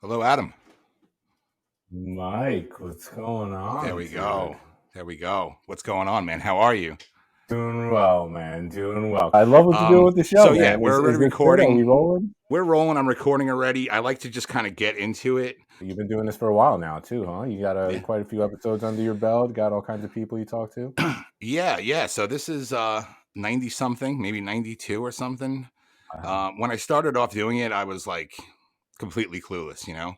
Hello, Adam. Mike, what's going on? There we go. There we go. What's going on, man? How are you? Doing well, man. Doing well. I love what you're doing with the show, So man. yeah, we're already is this recording. Good? Are we rolling? We're rolling. I'm recording already. I like to just kind of get into it. You've been doing this for a while now, too, huh? You got quite a few episodes under your belt. Got all kinds of people you talk to. Yeah. So this is 90 something, maybe 92 or something. When I started off doing it, I was like completely clueless, you know.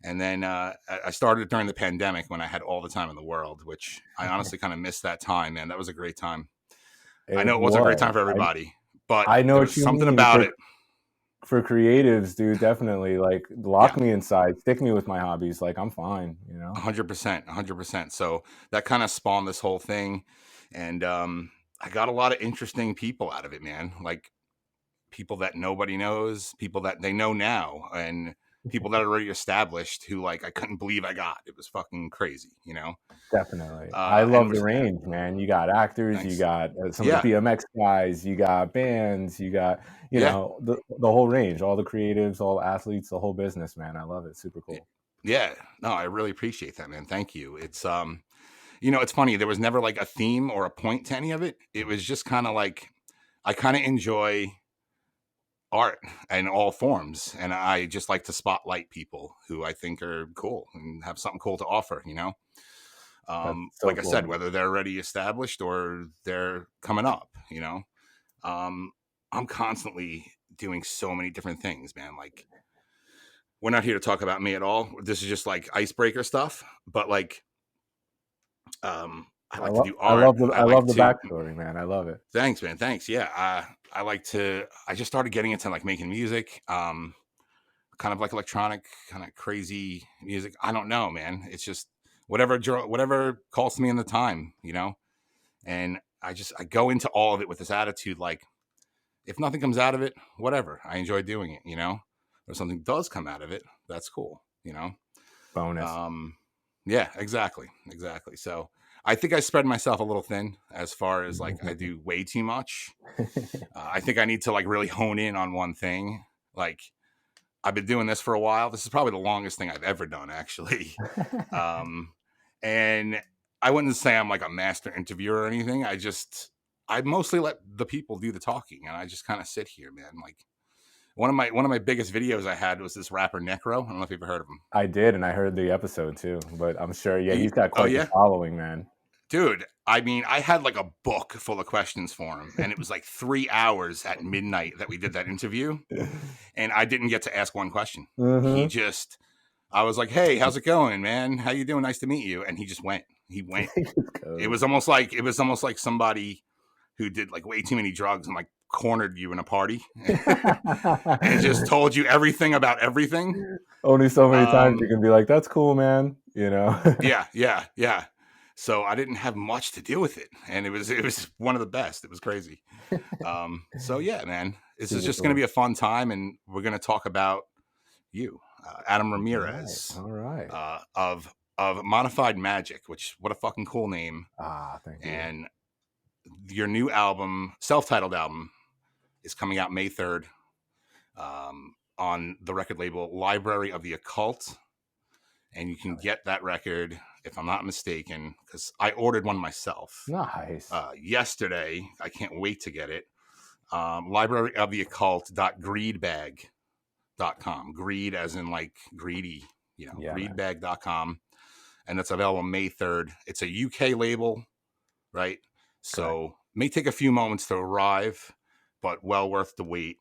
And then I started during the pandemic when I had all the time in the world, which I honestly kind of missed that time, man. That was a great time. I know it wasn't a great time for everybody, but I know there what was you something mean. about it. For creatives, dude, definitely. Like, lock me inside, stick me with my hobbies. Like, I'm fine, you know? 100%. So that kind of spawned this whole thing. And I got a lot of interesting people out of it, man. Like people that nobody knows, people that they know now, and people that are already established who, like, I couldn't believe I got. It was fucking crazy, you know? Definitely. I love the range, man. You got actors, Thanks. You got some of the BMX guys, you got bands, you got, you know, the whole range, all the creatives, all the athletes, the whole business, man. I love it. Super cool. Yeah. No, I really appreciate that, man. Thank you. It's, you know, it's funny. There was never like a theme or a point to any of it. It was just kind of like, I kind of enjoy art in all forms, and I just like to spotlight people who I think are cool and have something cool to offer, you know. Like I said, whether they're already established or they're coming up, you know. I'm constantly doing so many different things, man. Like, we're not here to talk about me at all. This is just like icebreaker stuff, but like I like to do art. I love the backstory, man. I love it. Thanks, man. Thanks. Yeah. I just started getting into like making music, kind of like electronic, kind of crazy music. I don't know, man. It's just whatever calls to me in the time, you know? And I go into all of it with this attitude, like, if nothing comes out of it, whatever. I enjoy doing it, you know? If something does come out of it, that's cool, you know? Bonus. Yeah, exactly. So I think I spread myself a little thin as far as like I do way too much. I think I need to like really hone in on one thing. Like, I've been doing this for a while. This is probably the longest thing I've ever done, actually. And I wouldn't say I'm like a master interviewer or anything. I mostly let the people do the talking, and I just kind of sit here, man. Like, one of my biggest videos I had was this rapper Necro. I don't know if you've ever heard of him. I did, and I heard the episode too. But I'm sure, he's got quite the following, man. Dude, I mean, I had like a book full of questions for him, and it was like 3 hours at midnight that we did that interview, and I didn't get to ask one question. I was like, "Hey, how's it going, man? How you doing? Nice to meet you." And he just went. He went. It was almost like somebody who did like way too many drugs and like cornered you in a party and just told you everything about everything. Only so many times you can be like, "That's cool, man," you know? Yeah. So I didn't have much to do with it, and it was one of the best. It was crazy. So yeah, man, this is just going to be a fun time, and we're going to talk about you, Adam Ramirez, all right. Of Modified Magic, which, what a fucking cool name. Thank you. And your new album, self-titled album, is coming out May 3rd on the record label Library of the Occult. And you can get that record, if I'm not mistaken, because I ordered one myself. Nice. Yesterday. I can't wait to get it. Library of the Occult.greedbag.com. Greed as in like greedy, you know, greedbag.com. And that's available May 3rd. It's a UK label, right? So may take a few moments to arrive, but well worth the wait.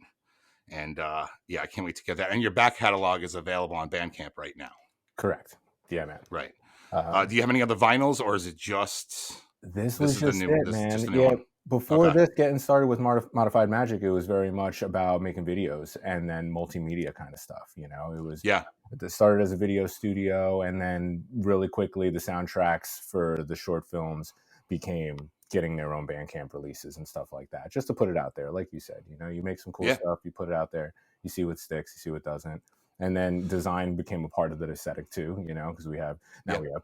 And I can't wait to get that. And your back catalog is available on Bandcamp right now. Correct. Yeah, man. Right. Do you have any other vinyls, or is it just this was just the new it, man? Yeah. Before this, getting started with Modified Magic, it was very much about making videos and then multimedia kind of stuff. You know, it was It started as a video studio, and then really quickly the soundtracks for the short films became getting their own Bandcamp releases and stuff like that, just to put it out there. Like you said, you know, you make some cool stuff, you put it out there, you see what sticks, you see what doesn't. And then design became a part of the aesthetic too, you know, because we have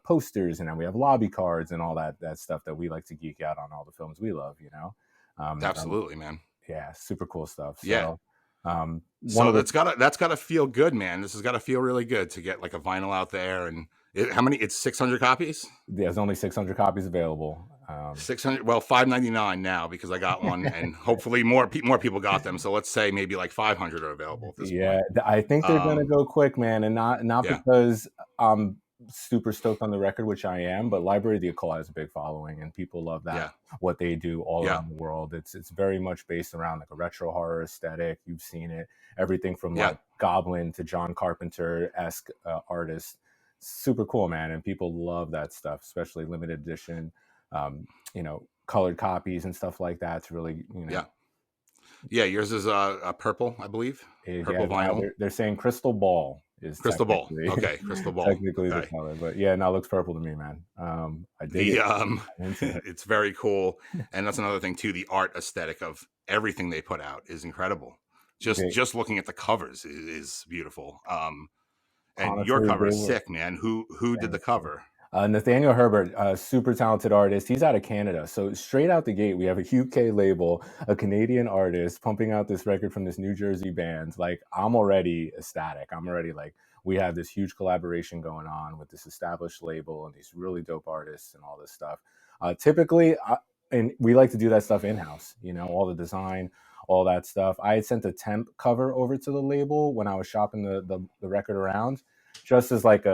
posters, and now we have lobby cards and all that stuff that we like to geek out on all the films we love, you know. Absolutely, man. Yeah, super cool stuff. So, So that's gotta feel good, man. This has got to feel really good to get like a vinyl out there. And how many? It's 600 copies. There's only 600 copies available. 600. Well, $5.99 now because I got one, and hopefully more people got them. So let's say maybe like 500 are available at this point. I think they're gonna go quick, man, and not because I'm super stoked on the record, which I am, but Library of the Occult has a big following, and people love that what they do all around the world. It's very much based around like a retro horror aesthetic. You've seen it, everything from like Goblin to John Carpenter-esque artists. Super cool, man, and people love that stuff, especially limited edition. Colored copies and stuff like that. It's really, yours is a purple, I believe. Purple vinyl. They're saying crystal ball is crystal ball. Okay, crystal ball. Technically the color, but it looks purple to me, man. I dig it. It's very cool, and that's another thing too. The art aesthetic of everything they put out is incredible. Just looking at the covers is beautiful. And honestly, your cover is sick, man. Who did the cover? Nathaniel Herbert, super talented artist. He's out of Canada. So straight out the gate, we have a UK label, a Canadian artist pumping out this record from this New Jersey band. Like, I'm already ecstatic. I'm already like, we have this huge collaboration going on with this established label and these really dope artists and all this stuff. Typically, and we like to do that stuff in-house, all the design, all that stuff. I had sent a temp cover over to the label when I was shopping the record around, just as like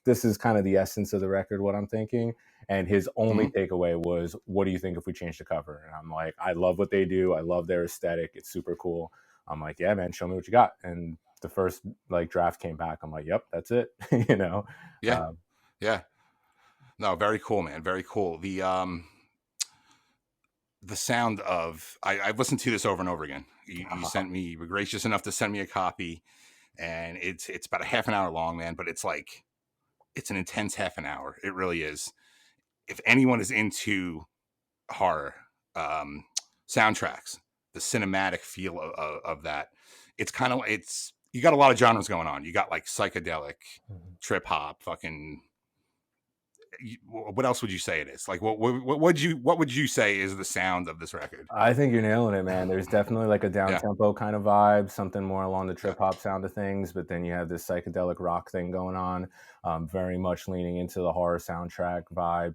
this is kind of the essence of the record, what I'm thinking. And his only takeaway was, what do you think if we change the cover? And I'm like, I love what they do. I love their aesthetic. It's super cool. I'm like, yeah, man, show me what you got. And the first like draft came back. I'm like, yep, that's it. Yeah. No, very cool, man. Very cool. The sound of, I've listened to this over and over again. You were gracious enough to send me a copy, and it's about a half an hour long, man, but it's like, it's an intense half an hour. It really is. If anyone is into horror soundtracks, the cinematic feel of that, it's kind of, you got a lot of genres going on. You got like psychedelic, trip hop, fucking. What else would you say it is? Like, what would you say is the sound of this record? I think you're nailing it, man. There's definitely like a down tempo kind of vibe, something more along the trip hop sound of things. But then you have this psychedelic rock thing going on, very much leaning into the horror soundtrack vibe.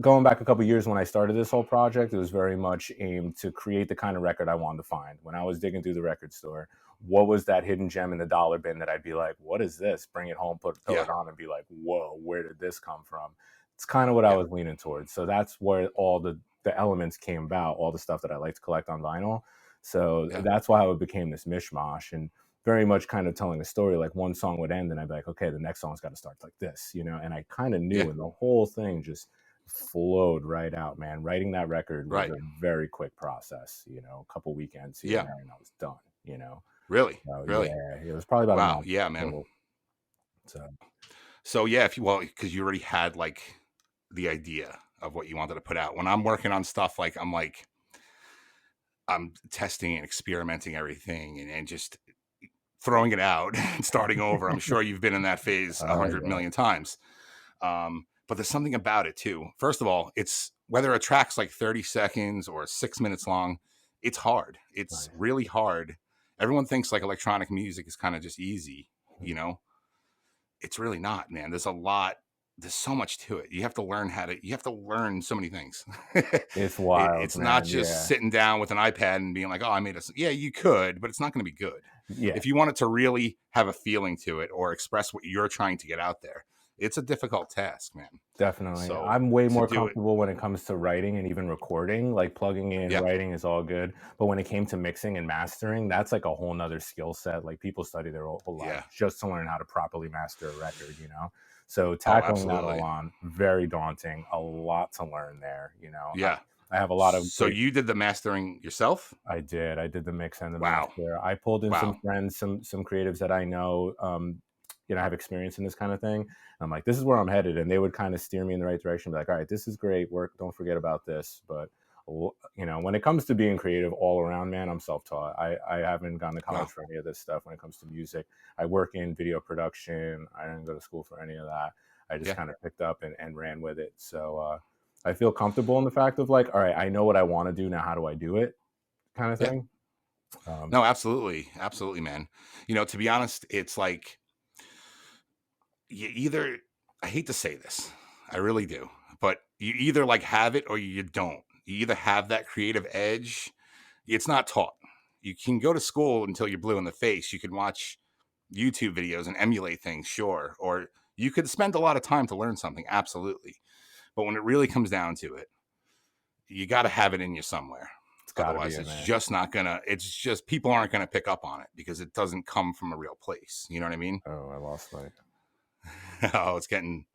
Going back a couple of years when I started this whole project, it was very much aimed to create the kind of record I wanted to find. When I was digging through the record store, what was that hidden gem in the dollar bin that I'd be like, what is this? Bring it home, throw it on, and be like, whoa, where did this come from? It's kind of what I was leaning towards. So that's where all the elements came about, all the stuff that I like to collect on vinyl. So that's why it became this mishmash, and very much kind of telling a story. Like, one song would end and I'd be like, okay, the next song's got to start like this, and I kind of knew, and the whole thing just flowed right out, man. Writing that record was a very quick process, a couple weekends here and there, and I was done, Really? So, really? Yeah, it was probably about a month. Yeah, man. Total. So yeah, because you already had like the idea of what you wanted to put out. When I'm working on stuff, like I'm testing and experimenting everything and just throwing it out and starting over. I'm sure you've been in that phase 100 million times. But there's something about it too. First of all, it's whether a track's like 30 seconds or 6 minutes long, it's hard. It's really hard. Everyone thinks like electronic music is kind of just easy, It's really not, man. There's so much to it. You have to learn so many things. It's wild. It's not just sitting down with an iPad and being like, oh, I made you could, but it's not going to be good. Yeah. If you want it to really have a feeling to it or express what you're trying to get out there, it's a difficult task, man. Definitely. So I'm way more comfortable when it comes to writing and even recording. Like, plugging in, writing is all good. But when it came to mixing and mastering, that's like a whole nother skill set. Like, people study their whole life just to learn how to properly master a record, So tackling that all on, very daunting. A lot to learn there, Yeah. I have a lot of. So you did the mastering yourself? I did the mix and the master. I pulled in some friends, some creatives that I know, have experience in this kind of thing. I'm like, this is where I'm headed. And they would kind of steer me in the right direction. Be like, all right, this is great work. Don't forget about this. But, when it comes to being creative all around, man, I'm self-taught. I haven't gone to college for any of this stuff when it comes to music. I work in video production. I didn't go to school for any of that. I just kind of picked up and ran with it. So I feel comfortable in the fact of like, all right, I know what I want to do. Now, how do I do it? Kind of thing. No, absolutely. Absolutely, man. You know, to be honest, it's like you either, I hate to say this, I really do, but you either like have it or you don't. You either have that creative edge. It's not taught. You can go to school until you're blue in the face. You can watch YouTube videos and emulate things, sure. Or you could spend a lot of time to learn something, absolutely. But when it really comes down to it, you got to have it in you somewhere. Otherwise, it's just not gonna. It's just people aren't gonna pick up on it because it doesn't come from a real place. You know what I mean? Oh, I lost light. Oh, it's getting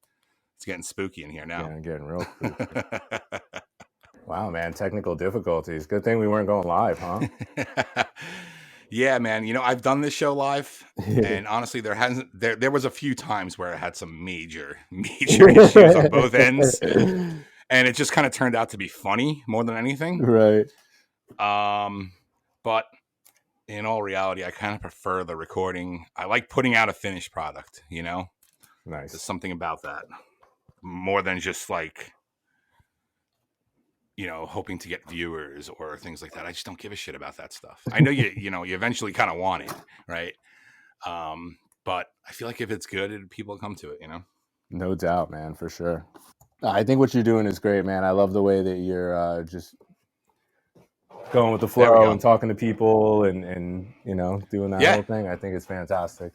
spooky in here now. Yeah, getting real spooky. Wow, man, technical difficulties. Good thing we weren't going live, huh? Yeah, man. You know, I've done this show live, and honestly, there was a few times where I had some major issues on both ends, and it just kind of turned out to be funny more than anything. Right. But in all reality, I kind of prefer the recording. I like putting out a finished product, you know? Nice. There's something about that more than just like, you know, hoping to get viewers or things like that. I just don't give a shit about that stuff. I know you know, you eventually kind of want it, right? But I feel like if it's good, people come to it, you know? No doubt, man, for sure. I think what you're doing is great, man. I love the way that you're just going with the flow and talking to people and you know, doing that whole thing. I think it's fantastic.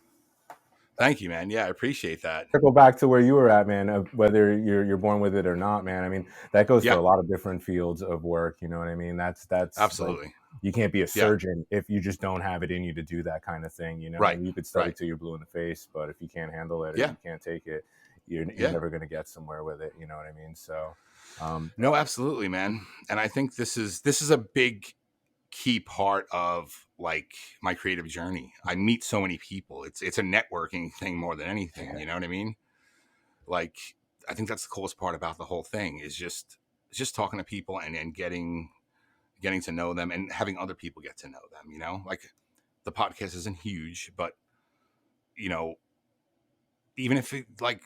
Thank you, man. Yeah, I appreciate that. Circle back to where you were at, man, whether you're born with it or not, man. I mean, that goes for a lot of different fields of work. You know what I mean? That's absolutely. Like, you can't be a surgeon if you just don't have it in you to do that kind of thing. You know, right? You could study till you're blue in the face, but if you can't handle it or you can't take it, you're never going to get somewhere with it. You know what I mean? So, no, absolutely, man. And I think this is a big key part of like my creative journey. I meet so many people. It's a networking thing more than anything. You know what I mean? Like, I think that's the coolest part about the whole thing is just talking to people and getting to know them and having other people get to know them. You know, like the podcast isn't huge, but you know, even if it like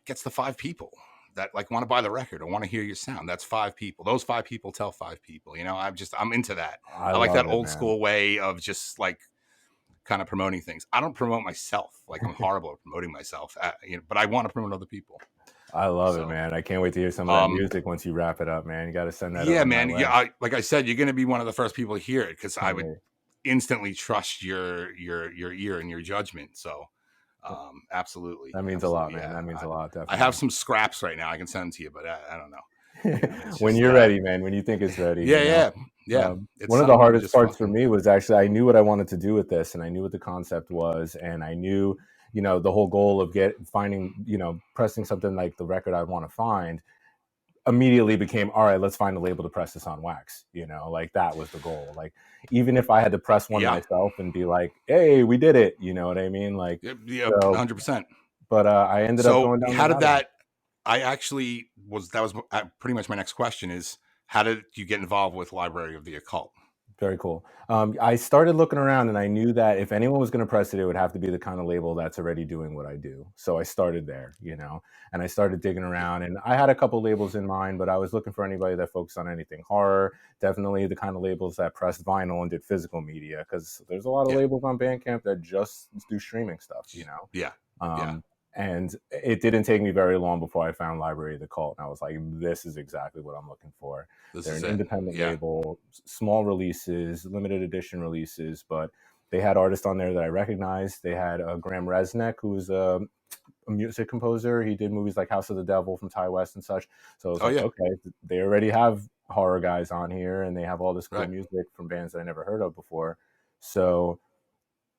gets to 5 people that like want to buy the record or want to hear your sound, that's 5 people. Those 5 people tell 5 people. You know, I'm into that. I like that old school way of just like kind of promoting things. I don't promote myself. Like I'm horrible at promoting myself, you know, but I want to promote other people. I love it, man. I can't wait to hear some of that music once you wrap it up, man. You got to send that. Yeah, man. Yeah, like I said, you're going to be one of the first people to hear it because I would instantly trust your ear and your judgment. So. Absolutely. That means a lot, man. That means a lot. Definitely. I have some scraps right now I can send to you, but I don't know. You know when you're ready, man, when you think it's ready. Yeah. One of the hardest parts for me was actually I knew what I wanted to do with this, and I knew what the concept was, and I knew, you know, the whole goal of finding, you know, pressing something like the record I want to find immediately became, all right, let's find a label to press this on wax. You know, like that was the goal. Like even if I had to press one myself and be like, hey, we did it. You know what I mean? Like, 100%. But I ended up going down. How did that? I actually that was pretty much my next question is, how did you get involved with Library of the Occult? Very cool. I started looking around and I knew that if anyone was going to press it, it would have to be the kind of label that's already doing what I do. So I started there, you know, and I started digging around and I had a couple labels in mind, but I was looking for anybody that focused on anything horror, definitely the kind of labels that pressed vinyl and did physical media, because there's a lot of labels on Bandcamp that just do streaming stuff, you know? And it didn't take me very long before I found Library of the Occult. And I was like, this is exactly what I'm looking for. They're an independent label, small releases, limited edition releases, but they had artists on there that I recognized. They had Graham Resnick, who's a music composer. He did movies like House of the Devil from Ty West and such. So I was okay, they already have horror guys on here and they have all this cool music from bands that I never heard of before. So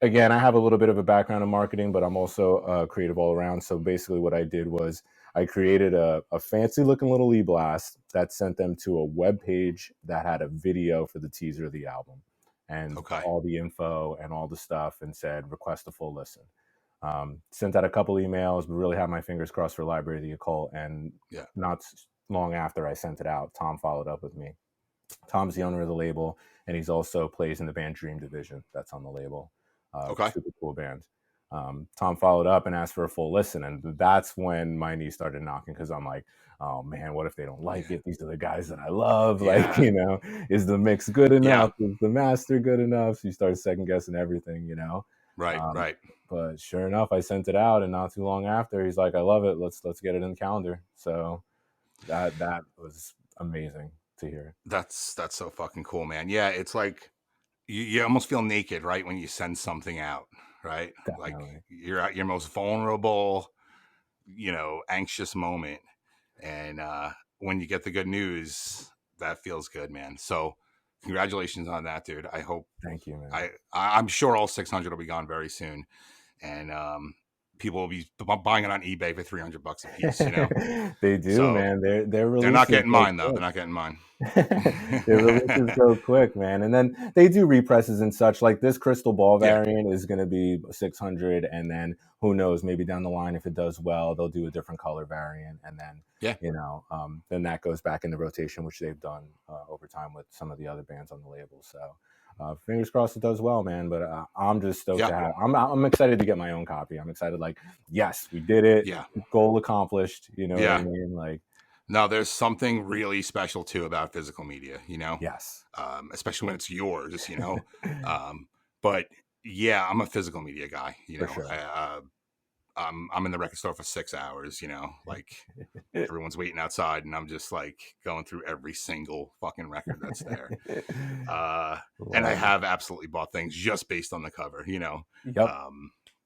again, I have a little bit of a background in marketing, but I'm also creative all around. So basically what I did was I created a fancy looking little e-blast that sent them to a web page that had a video for the teaser of the album and all the info and all the stuff and said, request a full listen. Sent out a couple emails, but really had my fingers crossed for Library of the Occult. And not long after I sent it out, Tom followed up with me. Tom's the owner of the label, and he's also plays in the band Dream Division that's on the label. Super cool band. Tom followed up and asked for a full listen, and that's when my knee started knocking, because I'm like, oh man, what if they don't like it? These are the guys that I love. Like, you know, is the mix good enough? Is the master good enough? So you start second guessing everything, you know. Right. But sure enough, I sent it out, and not too long after, he's like, I love it. Let's get it in the calendar. So that was amazing to hear. That's so fucking cool, man. Yeah, it's like you almost feel naked, right, when you send something out, right? Definitely. Like you're at your most vulnerable, you know, anxious moment, and when you get the good news, that feels good, man. So congratulations on that, dude. I hope. Thank you, man. I'm sure all 600 will be gone very soon, and people will be buying it on eBay for $300 a piece. You know, they do, so man. They're not getting mine quick. though. They're not getting mine. Their releases go quick, man. And then they do represses and such. Like this crystal ball variant is going to be 600, and then who knows, maybe down the line, if it does well, they'll do a different color variant, and then you know, then that goes back into rotation, which they've done over time with some of the other bands on the label. So fingers crossed it does well, man. But I'm just stoked to have. I'm excited to get my own copy. I'm excited. Like, yes, we did it. Yeah, goal accomplished. You know what I mean? Like. No, there's something really special too about physical media, you know? Yes. Especially when it's yours, you know? But yeah, I'm a physical media guy, you know? Sure. I'm in the record store for 6 hours, you know? Like everyone's waiting outside and I'm just like going through every single fucking record that's there. And I have absolutely bought things just based on the cover, you know? Yep.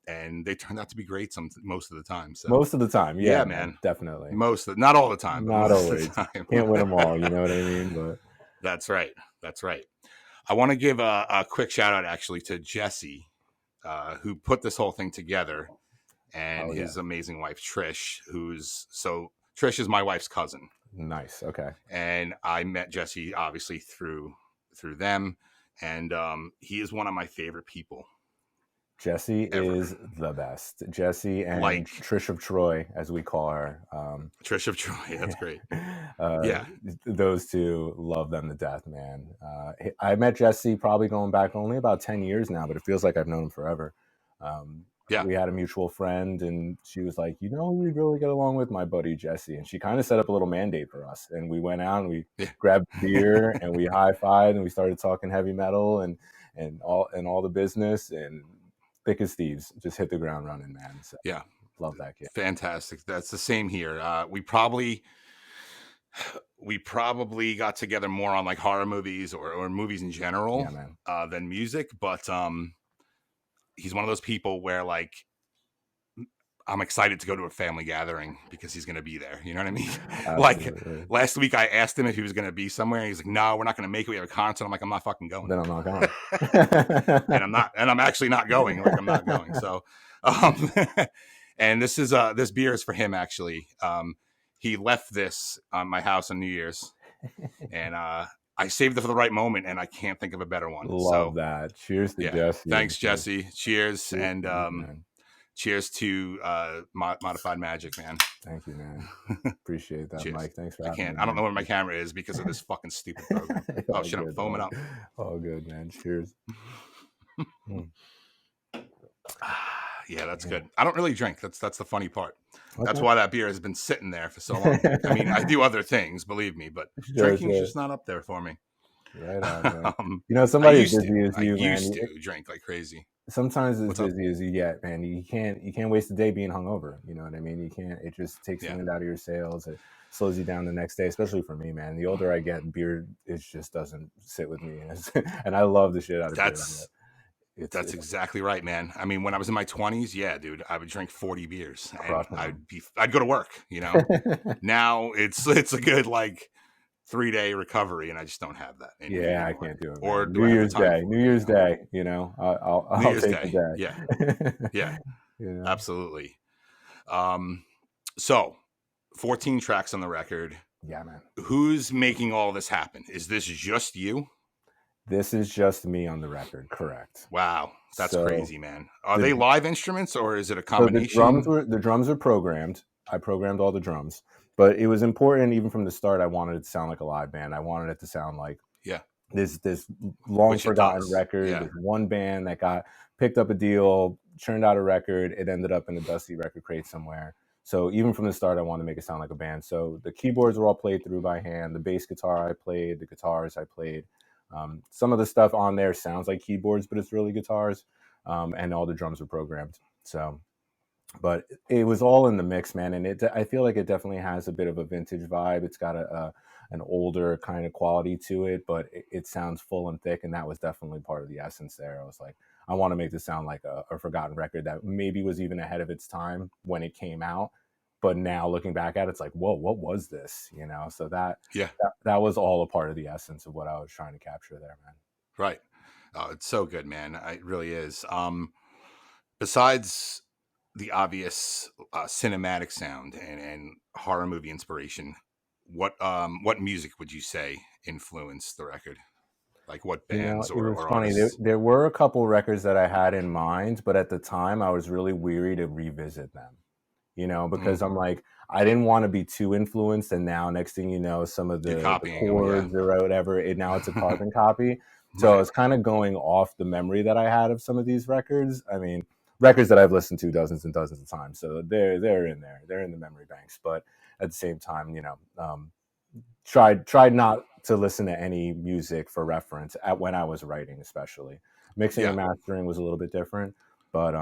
And they turned out to be great most of the time. So most of the time, yeah, man, definitely. Not all the time, but not most always. Of the time. Can't win them all, you know what I mean? But that's right. I want to give a quick shout out actually to Jesse, who put this whole thing together, and his amazing wife Trish, Trish is my wife's cousin. Nice. Okay. And I met Jesse obviously through them, and he is one of my favorite people. Jesse is the best. Jesse and Trish of Troy, as we call her. Trish of Troy, that's great. Those two, love them to death, man. I met Jesse probably going back only about 10 years now, but it feels like I've known him forever. We had a mutual friend, and she was like, you know, we'd really get along with my buddy Jesse. And she kind of set up a little mandate for us. And we went out and we grabbed beer and we high-fived and we started talking heavy metal and all the business, and thick as thieves, just hit the ground running, man. So love that kid. Fantastic. That's the same here. We probably got together more on like horror movies or movies in general than music, but he's one of those people where like I'm excited to go to a family gathering because he's going to be there. You know what I mean? Like last week I asked him if he was going to be somewhere, and he's like, no, we're not going to make it. We have a concert. I'm like, I'm not fucking going. Then I'm not going. and I'm actually not going. Like I'm not going. So, and this beer is for him actually. He left this on my house on New Year's, and I saved it for the right moment, and I can't think of a better one. Love that. Cheers to Jesse. Thanks, Jesse. Cheers. And cheers to Modified Magic, man. Thank you, man. Appreciate that, Cheers. Mike. Thanks for having me. I don't know where my camera is because of this fucking stupid program. Oh, shit, I'm foaming up. All good, man. Cheers. Yeah, that's good. I don't really drink. That's the funny part. Okay. That's why that beer has been sitting there for so long. I mean, I do other things, believe me, but drinking's just not up there for me. Right on, man. You know, somebody as busy as you, man. I used to drink like crazy. Sometimes as busy as you get, man, you can't waste a day being hungover. You know what I mean? You can't. It just takes the wind out of your sails. It slows you down the next day, especially for me, man. The older I get, beer just doesn't sit with me, and I love the shit out of beer. That's exactly right, man. I mean, when I was in my 20s, yeah, dude, I would drink 40 beers and I'd go to work, you know. Now it's a good like 3-day recovery, and I just don't have that anymore. Yeah, I can't do it. Or New Year's Day, you know, I'll New Year's take Day. the day. Yeah, absolutely. So 14 tracks on the record. Yeah, man. Who's making all this happen? Is this just you? This is just me on the record, correct. Wow, that's crazy, man. Are they live instruments or is it a combination? So the drums are programmed. I programmed all the drums, but it was important even from the start. I wanted it to sound like a live band. I wanted it to sound like this long forgotten record. There's one band that picked up a deal churned out a record. It ended up in a dusty record crate somewhere. So even from the start, I wanted to make it sound like a band. So the keyboards were all played through by hand. The bass guitar I played, the guitars I played. Some of the stuff on there sounds like keyboards, but it's really guitars. And all the drums were programmed. So, but it was all in the mix, man. And I feel like it definitely has a bit of a vintage vibe. It's got an older kind of quality to it, but it sounds full and thick. And that was definitely part of the essence there. I was like, I want to make this sound like a forgotten record that maybe was even ahead of its time when it came out. But now looking back at it, it's like, whoa, what was this? You know, so that was all a part of the essence of what I was trying to capture there, man. Right. Oh, it's so good, man. It really is. Besides the obvious cinematic sound and horror movie inspiration, what music would you say influenced the record? Like what bands It was or funny. artists? There were a couple records that I had in mind, but at the time I was really weary to revisit them, because I'm like, I didn't want to be too influenced. And now next thing you know, some of the chords or whatever, now it's a carbon copy. So I was kind of going off the memory that I had of some of these records. I mean, records that I've listened to dozens and dozens of times. So they're in there. They're in the memory banks. But at the same time, tried not to listen to any music for reference when I was writing, especially. Mixing and mastering was a little bit different, but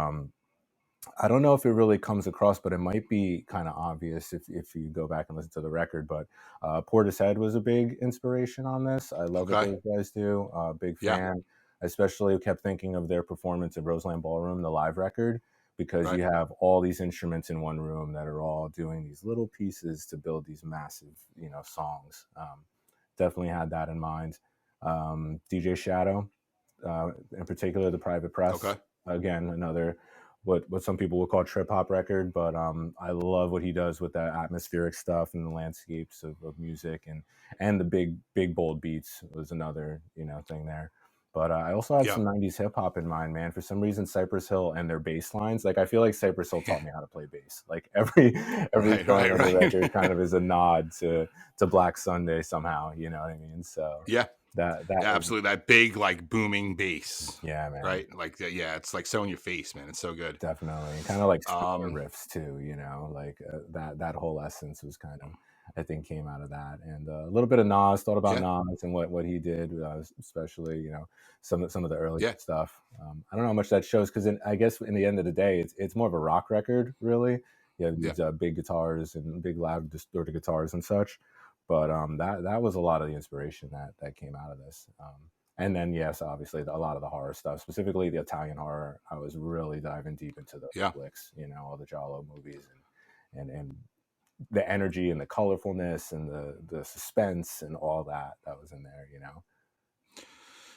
I don't know if it really comes across, but it might be kind of obvious if you go back and listen to the record. But Portishead was a big inspiration on this. I love what those guys do. Big fan. Especially kept thinking of their performance at Roseland Ballroom, the live record, because you have all these instruments in one room that are all doing these little pieces to build these massive, songs. Definitely had that in mind. DJ Shadow, in particular, the Private Press. Again, another what some people would call trip hop record, but I love what he does with that atmospheric stuff and the landscapes of music and the big bold beats was another thing there. But I also had some 90s hip hop in mind, man. For some reason, Cypress Hill and their bass lines, like I feel like Cypress Hill taught me how to play bass. Like every song on the record kind of is a nod to Black Sunday somehow. You know what I mean? So that absolutely, that big like booming bass. Yeah, man. Right, like it's like so in your face, man. It's so good. Definitely, and kind of like score riffs too. Like that whole essence was kind of, I think, came out of that, and a little bit of Nas. Thought about Nas and what he did, especially some of the early stuff. I don't know how much that shows because I guess in the end of the day, it's more of a rock record, really. You have these big guitars and big loud distorted guitars and such, but that was a lot of the inspiration that came out of this. And then, yes, obviously, a lot of the horror stuff, specifically the Italian horror. I was really diving deep into those flicks, all the Giallo movies and the energy and the colorfulness and the suspense and all that was in there,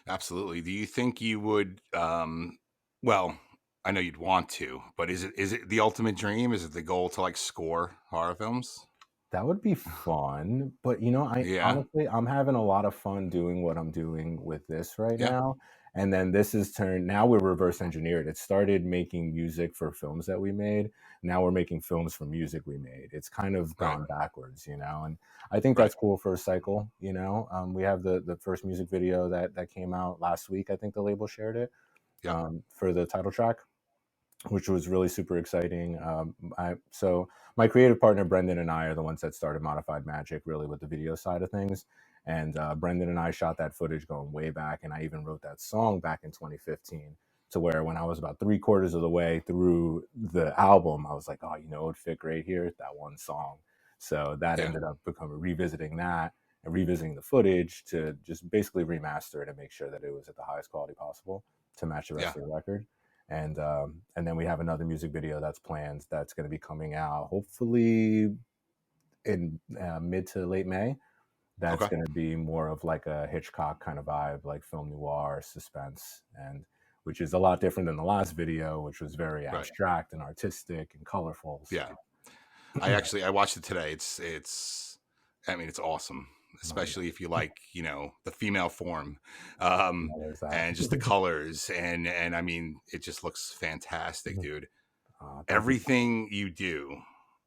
Absolutely. Do you think you would, well, I know you'd want to, but is it the ultimate dream? Is it the goal to like score horror films? That would be fun, but honestly, I'm having a lot of fun doing what I'm doing with this right now. And then this is now we're reverse engineered. It started making music for films that we made. Now we're making films for music we made. It's kind of gone backwards, and I think that's cool for a cycle. We have the first music video that came out last week. I think the label shared it for the title track, which was really super exciting. So my creative partner, Brendan, and I are the ones that started Modified Magic really with the video side of things. And Brendan and I shot that footage going way back. And I even wrote that song back in 2015 to where when I was about 3/4 of the way through the album, I was like, oh, it would fit great here, that one song. So that ended up revisiting that and revisiting the footage to just basically remaster it and make sure that it was at the highest quality possible to match the rest of the record. And then we have another music video that's planned that's going to be coming out hopefully in mid to late May. That's going to be more of like a Hitchcock kind of vibe, like film noir suspense, and which is a lot different than the last video, which was very abstract and artistic and colorful. So. Yeah, I watched it today. It's awesome, especially if you like the female form, and just the colors and I mean it just looks fantastic, dude. Everything you do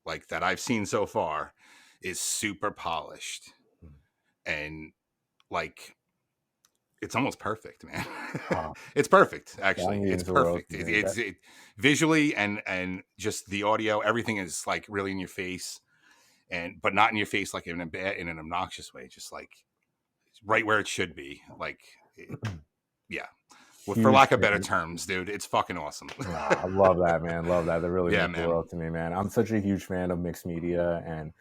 like that I've seen so far is super polished and like it's almost perfect, man. It's perfect, actually. It's perfect. It's visually and just the audio, everything is like really in your face, but not in your face like in an obnoxious way, just like right where it should be. Like, yeah. Well, for lack of better terms, dude, it's fucking awesome. I love that, man. Love that. That really means the world to me, man. I'm such a huge fan of mixed media, and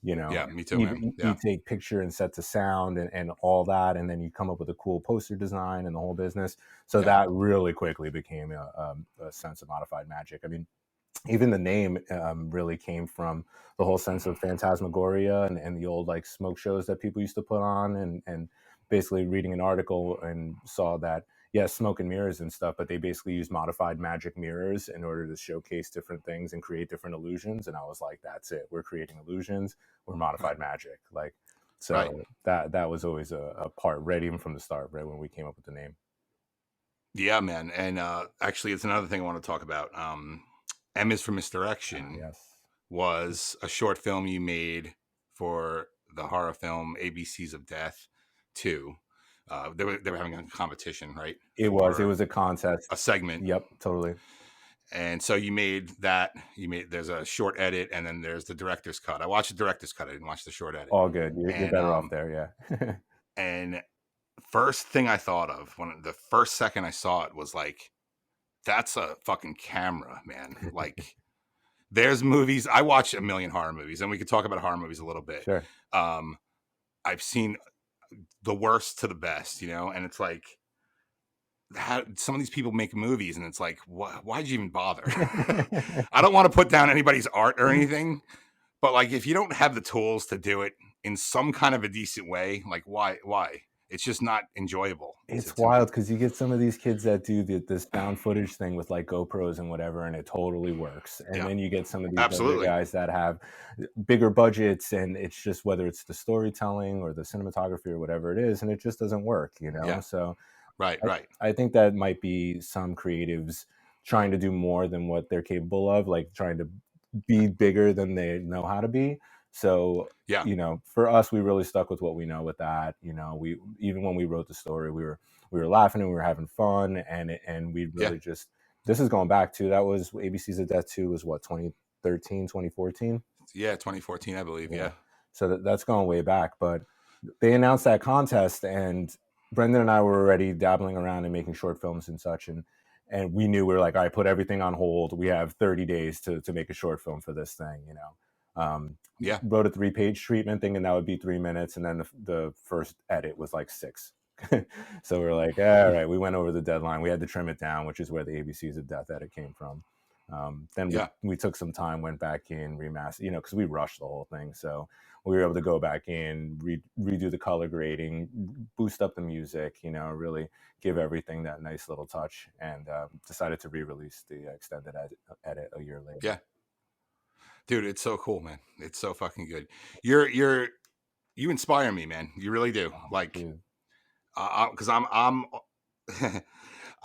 you know, yeah, me too, man. You take picture and set to sound and all that, and then you come up with a cool poster design and the whole business. So that really quickly became a sense of modified magic. I mean, even the name really came from the whole sense of phantasmagoria and the old like smoke shows that people used to put on, and basically reading an article and saw that smoke and mirrors and stuff, but they basically use modified magic mirrors in order to showcase different things and create different illusions. And I was like, that's it, we're creating illusions, we're modified magic. Like, so that was always a part right even from the start, right when we came up with the name. Yeah, man. And actually, it's another thing I want to talk about. M is for Misdirection. Was a short film you made for the horror film ABCs of Death 2. They were having a competition, right? It was a contest, a segment. Yep, totally. And so you made that. There's a short edit, and then there's the director's cut. I watched the director's cut. I didn't watch the short edit. All good. You're better off there, yeah. And first thing I thought of when the first second I saw it was like, that's a fucking camera, man. Like, there's movies. I watch a million horror movies, and we could talk about horror movies a little bit. Sure. I've seen the worst to the best, and it's like, how some of these people make movies, and it's like, why'd you even bother? I don't want to put down anybody's art or anything, but like, if you don't have the tools to do it in some kind of a decent way, like, why? It's just not enjoyable. It's wild because you get some of these kids that do this found footage thing with like GoPros and whatever, and it totally works. And then you get some of these other guys that have bigger budgets, and it's just whether it's the storytelling or the cinematography or whatever it is, and it just doesn't work, So right. I think that might be some creatives trying to do more than what they're capable of, like trying to be bigger than they know how to be. So, for us, we really stuck with what we know with that. We, even when we wrote the story, we were laughing and we were having fun, and we really just, this is going back to, that was ABCs of Death 2 was what, 2013, 2014? Yeah, 2014, I believe. Yeah. So that's going way back, but they announced that contest, and Brendan and I were already dabbling around and making short films and such. And we knew, we were like, all right, put everything on hold. We have 30 days to make a short film for this thing, wrote a 3-page treatment thinking that would be 3 minutes, and then the first edit was like 6. So we're like, all right, we went over the deadline, we had to trim it down, which is where the ABCs of Death edit came from. Then we took some time, went back in, remastered, because we rushed the whole thing, so we were able to go back in, redo the color grading, boost up the music, really give everything that nice little touch, and decided to re-release the extended edit a year later. Yeah. Dude, it's so cool, man. It's so fucking good. You inspire me, man. You really do. Like, because I'm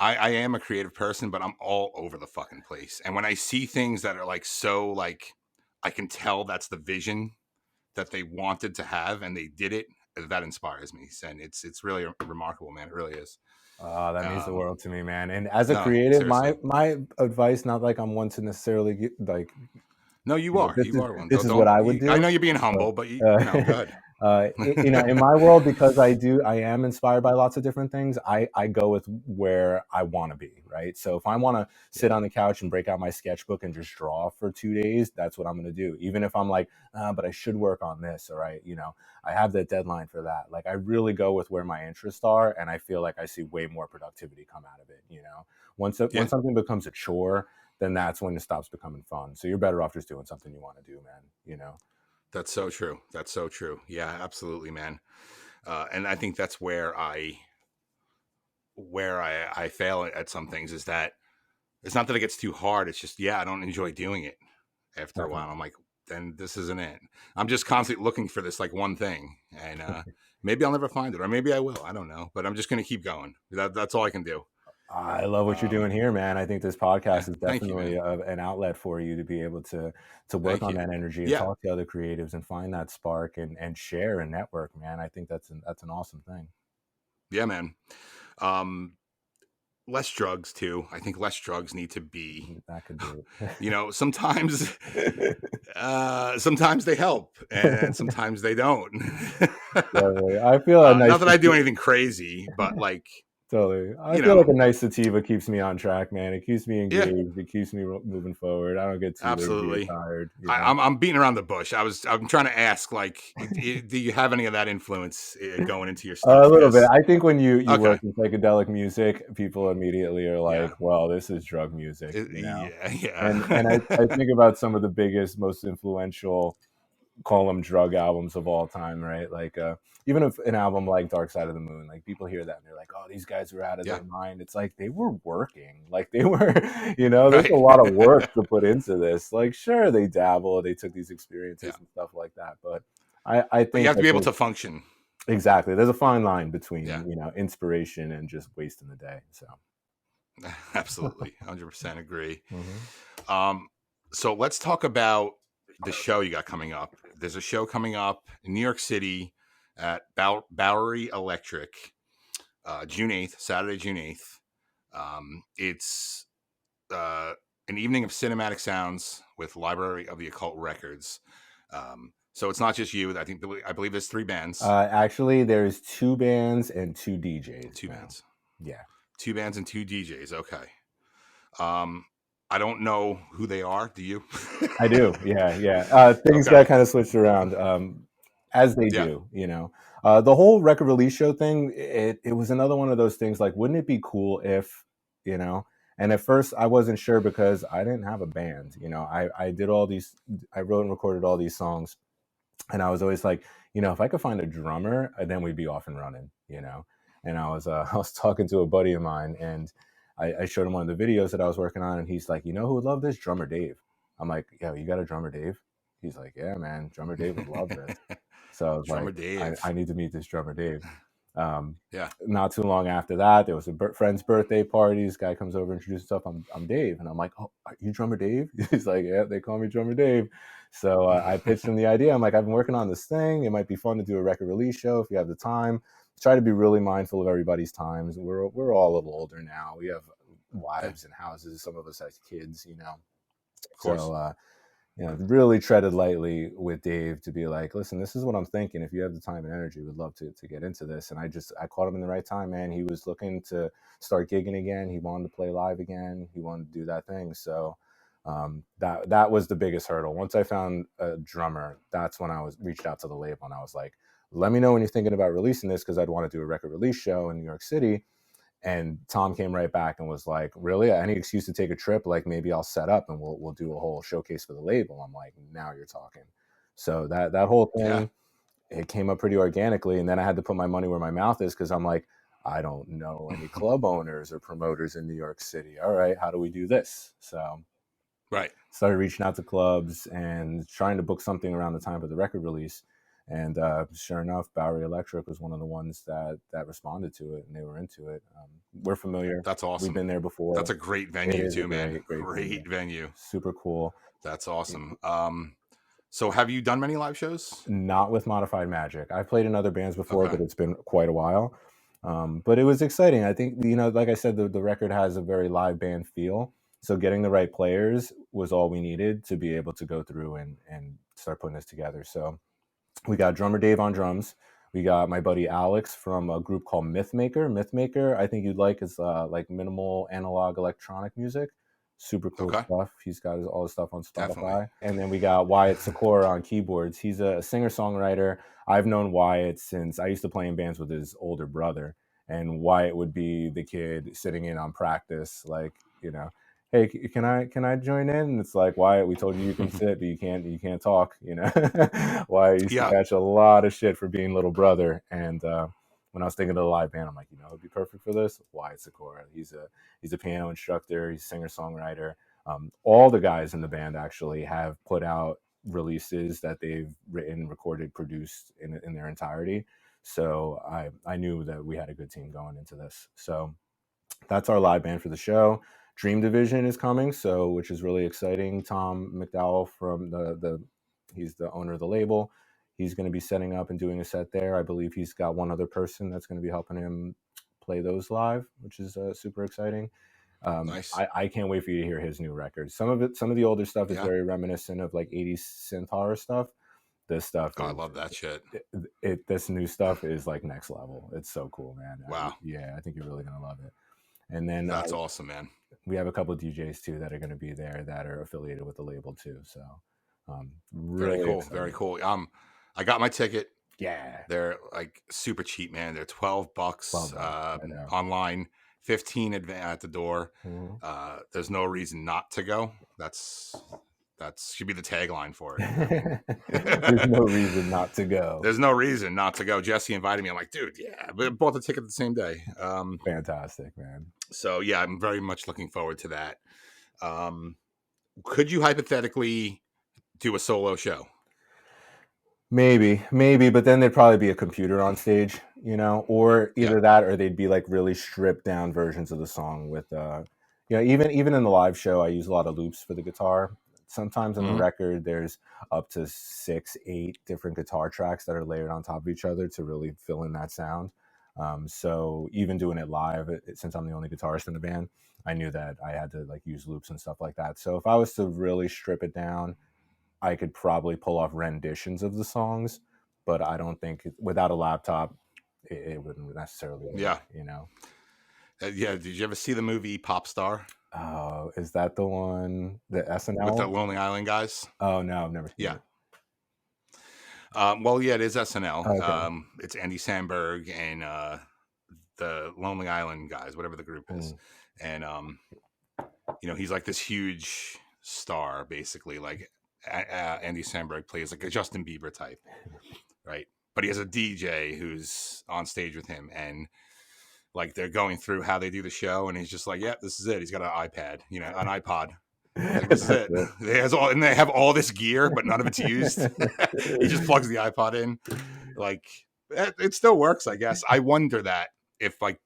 I am a creative person, but I'm all over the fucking place. And when I see things that are like, so like, I can tell that's the vision that they wanted to have, and they did it, that inspires me. And it's really remarkable, man. It really is. That means the world to me, man. And as a creative, my advice, not like I'm one to necessarily get, like, no, you are one. This is what I would do. I know you're being humble, but go ahead. In my world, because I am inspired by lots of different things, I go with where I want to be, right? So if I want to sit on the couch and break out my sketchbook and just draw for 2 days, that's what I'm going to do. Even if I'm like, but I should work on this, or I have that deadline for that. Like, I really go with where my interests are, and I feel like I see way more productivity come out of it. Once something becomes a chore, then that's when it stops becoming fun. So you're better off just doing something you want to do, man. That's so true. That's so true. Yeah, absolutely, man. And I think that's where I fail at some things, is that it's not that it gets too hard. It's just, I don't enjoy doing it after a while. I'm like, then this isn't it. I'm just constantly looking for this like one thing, and maybe I'll never find it, or maybe I will. I don't know, but I'm just going to keep going. That's all I can do. I love what you're doing here, man. I think this podcast is definitely an outlet for you to be able to work on that energy and talk to other creatives and find that spark and share and network, man. I think that's an awesome thing. Yeah, man. Less drugs too. I think less drugs need to be. That could do it. Sometimes sometimes they help and sometimes they don't. I feel a nice not that I do anything crazy, but like totally. I feel like a nice sativa keeps me on track, man. It keeps me engaged. Yeah. It keeps me moving forward. I don't get too lazy or tired. I'm beating around the bush. I'm trying to ask, like, do you have any of that influence going into your stuff? A little bit. I think when you work in psychedelic music, people immediately are like, "Well, this is drug music," Yeah. And I think about some of the biggest, most influential, call them drug albums of all time, right? Like even if an album like Dark Side of the Moon, like people hear that and they're like, "Oh, these guys are out of their mind." It's like they were working, like they were, there's a lot of work to put into this. Like, sure, they dabble, they took these experiences and stuff like that, but I think you have to be able to function. Exactly. There's a fine line between inspiration and just wasting the day. So absolutely, 100% agree. So let's talk about the show you got coming up. There's a show coming up in New York City at Bowery Electric, June 8th, Saturday, June 8th. It's an evening of cinematic sounds with Library of the Occult records. So it's not just you. I believe there's 3 bands. Actually, there's 2 bands and 2 DJs. 2 bands. Yeah. 2 bands and 2 DJs. Okay. I don't know who they are. Do you? I do. Yeah. Things got kind of switched around as they do, The whole record release show thing, it was another one of those things like, wouldn't it be cool if, And at first I wasn't sure because I didn't have a band. I did all these, I wrote and recorded all these songs. And I was always like, if I could find a drummer, then we'd be off and running, And I was talking to a buddy of mine, and I showed him one of the videos that I was working on, and he's like, who would love this? Drummer Dave. I'm like, yeah, you got a drummer Dave? He's like, yeah, man, drummer Dave would love this. So I was drummer Dave. I need to meet this drummer Dave. Not too long after that, there was a friend's birthday party. This guy comes over, introduces himself. I'm Dave, and I'm like, oh, are you drummer Dave? He's like, yeah, they call me drummer Dave. So I pitched him the idea. I'm like, I've been working on this thing. It might be fun to do a record release show if you have the time. Try to be really mindful of everybody's times. We're all a little older now. We have wives and houses. Some of us have kids, Of course. So really treaded lightly with Dave to be like, listen, this is what I'm thinking. If you have the time and energy, we'd love to get into this. And I caught him in the right time, man. He was looking to start gigging again. He wanted to play live again. He wanted to do that thing. So that was the biggest hurdle. Once I found a drummer, that's when I reached out to the label, and I was like, let me know when you're thinking about releasing this, because I'd want to do a record release show in New York City. And Tom came right back and was like, really? Any excuse to take a trip? Like, maybe I'll set up and we'll do a whole showcase for the label. I'm like, now you're talking. So that whole thing, it came up pretty organically. And then I had to put my money where my mouth is, because I'm like, I don't know any club owners or promoters in New York City. All right, how do we do this? So started reaching out to clubs and trying to book something around the time of the record release. And sure enough, Bowery Electric was one of the ones that responded to it, and they were into it. We're familiar. That's awesome. We've been there before. That's a great venue too, man. Great venue. Super cool. That's awesome. So have you done many live shows? Not with Modified Magic. I've played in other bands before, but it's been quite a while. But it was exciting. I think, like I said, the record has a very live band feel. So getting the right players was all we needed to be able to go through and start putting this together. So we got drummer Dave on drums. We got my buddy Alex from a group called Mythmaker. Mythmaker, I think you'd like, is like minimal analog electronic music. Super cool stuff. He's got all his stuff on Spotify. Definitely. And then we got Wyatt Sikora on keyboards. He's a singer-songwriter. I've known Wyatt since I used to play in bands with his older brother. And Wyatt would be the kid sitting in on practice, like, hey, can I join in? And it's like, Wyatt, we told you can sit, but you can't talk, Wyatt used to catch a lot of shit for being little brother. And when I was thinking of the live band, I'm like, it'd be perfect for this. Wyatt Sikora. He's a piano instructor, he's a singer-songwriter. All the guys in the band actually have put out releases that they've written, recorded, produced in their entirety. So I knew that we had a good team going into this. So that's our live band for the show. Dream Division is coming, which is really exciting. Tom McDowell from he's the owner of the label. He's going to be setting up and doing a set there. I believe he's got one other person that's going to be helping him play those live, which is super exciting. Nice. I can't wait for you to hear his new record. Some of the older stuff is very reminiscent of like 80s synth horror stuff. This stuff I love that shit. This new stuff is like next level. It's so cool, man. Wow. I think you're really gonna love it. And then that's awesome, man. We have a couple of DJs too that are going to be there that are affiliated with the label too. So really very cool, excited. Very cool. I got my ticket. Yeah, they're like super cheap, man. They're $12 online, 15 at the door. Mm-hmm. There's no reason not to go. That should be the tagline for it. There's no reason not to go. There's no reason not to go. Jesse invited me. I'm like, dude, yeah. We bought the ticket the same day. Fantastic, man. So yeah, I'm very much looking forward to that. Could you hypothetically do a solo show? Maybe, but then there'd probably be a computer on stage, you know, or either that, or they'd be like really stripped down versions of the song with, even in the live show, I use a lot of loops for the guitar. Sometimes on the record, there's up to 6, 8 different guitar tracks that are layered on top of each other to really fill in that sound. So even doing it live, since I'm the only guitarist in the band, I knew that I had to like use loops and stuff like that. So if I was to really strip it down, I could probably pull off renditions of the songs, but I don't think without a laptop, it wouldn't necessarily work, you know? Did you ever see the movie Pop Star? Oh, is that the one, the SNL? With the Lonely Island guys? Oh, no, I've never seen it. Well, yeah, it is SNL. Okay. It's Andy Samberg and the Lonely Island guys, whatever the group is. And, he's like this huge star, basically. Like Andy Samberg plays like a Justin Bieber type, right? But he has a DJ who's on stage with him, and like they're going through how they do the show, and he's just like, "Yeah, this is it." He's got an iPad, an iPod. Like, this is it. They have all this gear, but none of it's used. He just plugs the iPod in. Like, it still works, I guess. I wonder that if like